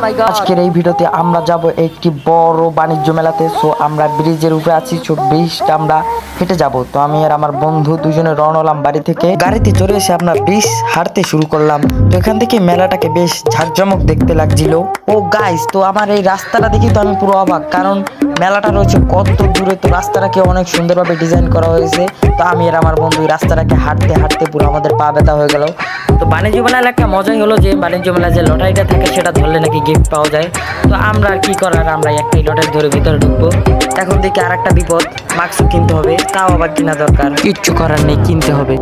আজকের এই ভিডিওতে আমরা যাব একটি বড় বাণিজ্য মেলাতে। সো আমরা ব্রিজের উপরে আছি, সো ব্রিজটা আমরা হেঁটে যাব। তো আমি আর আমার বন্ধু দুজনে রওনা হলাম বাড়ি থেকে। গাড়িতে চড়ে এসে আমরা ব্রিজ হাঁটতে শুরু করলাম। তো এখান থেকে মেলাটাকে বেশ ঝাঁকজমক দেখতে লাগছিল। ও গাইস, তো আমার এই রাস্তাটা দেখি তো আমি পুরো অবাক, কারণ মেলাটা রয়েছে কত দূরে। তো রাস্তাটাকে অনেক সুন্দরভাবে ডিজাইন করা হয়েছে। তো আমি আর আমার বন্ধু এই রাস্তাটাকে হাঁটতে হাঁটতে পুরো আমাদের পা ব্যথা হয়ে গেল। তো বাণিজ্য মেলার একটা মজাই হলো যে বাণিজ্য মেলায় যে লটারিটা থাকে সেটা ধরলে নাকি গিফট পাওয়া যায়। তো আমরা আর কি করার, আমরা একটাই লটারি ধরে ভিতরে ঢুকবো। এখন দেখি আর একটা বিপদ, মাস্ক কিনতে হবে। তাও আবার কিনা দরকার, কিচ্ছু করার নেই, কিনতে হবে।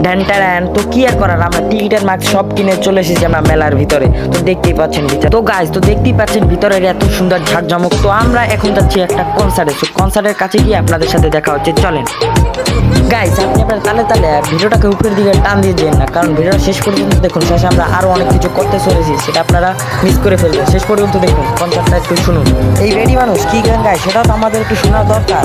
ড্যান তো কি আর করার, আমরা টিকিট আর মাস্ক সব কিনে চলে এসেছি আমরা মেলার ভিতরে। তো দেখতেই পাচ্ছেন ভিতরে, তো গাইজ তো দেখতেই পাচ্ছেন ভিতরের এত সুন্দর ঝাঁকঝমক। তো আমরা এখন যাচ্ছি একটা কনসার্টে। তো কনসার্টের কাছে গিয়ে আপনাদের সাথে দেখা হচ্ছে, চলেন। গাইজ আপনি আপনার তালে তালে ভিডিওটাকে উপরের দিকে টান দিয়ে দেন না, কারণ ভিডিওটা শেষ পর্যন্ত দেখুন। শেষে আমরা আরো অনেক কিছু করতে চলেছি, সেটা আপনারা মিস করে ফেলবেন। শেষ পর্যন্ত দেখুন, কনসার্টটা একটু শুনুন। এই রেডি মানুষ কি গান গায় সেটাও তো আমাদের একটু শোনা দরকার।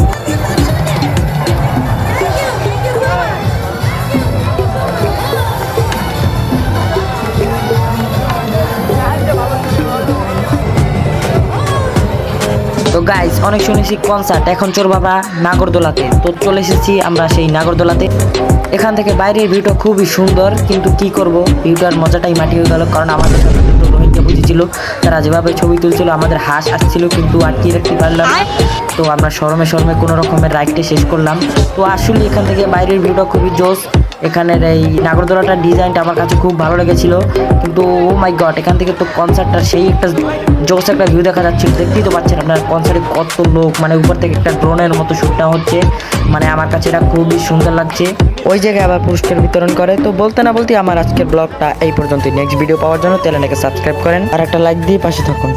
তো গাইজ অনেক শুনেছি কনসার্ট, এখন চোর বাবা নাগরদোলাতে। তো চলে এসেছি আমরা সেই নাগরদোলাতে। এখান থেকে বাইরের ভিউটা খুবই সুন্দর, কিন্তু কি করব, ভিউটার মজাটাই মাটি হয়ে গেল। কারণ আমাদের সাথে দুটো রোহিঙ্গা বুঝেছিল, তারা যেভাবে ছবি তুলছিল আমাদের হাঁস আসছিল, কিন্তু আটকে রাখতে পারলাম না। তো আমরা শরমে শরমে কোনো রকমের রাইডটা শেষ করলাম। তো আসলে এখান থেকে বাইরের ভিউটা খুবই জোস। এখানের এই নাগরদোলাটার ডিজাইনটা আমার কাছে খুব ভালো লেগেছিল। কিন্তু ও মাই গড, এখান থেকে তো কনসার্টটা সেই একটা জোস একটা ভিউ দেখা যাচ্ছে। দেখতেই তো পাচ্ছেন আপনার কনসার্টে কত লোক, মানে উপর থেকে একটা ড্রোনের মতো শ্যুটটা হচ্ছে। মানে আমার কাছে এটা খুবই সুন্দর লাগছে। ওই জায়গায় আবার পুরস্কার বিতরণ করে। তো বলতে না বলতে আমার আজকের ব্লগটা এই পর্যন্ত। নেক্সট ভিডিও পাওয়ার জন্য চ্যানেলটাকে সাবস্ক্রাইব করেন আর একটা লাইক দিয়ে পাশে থাকুন।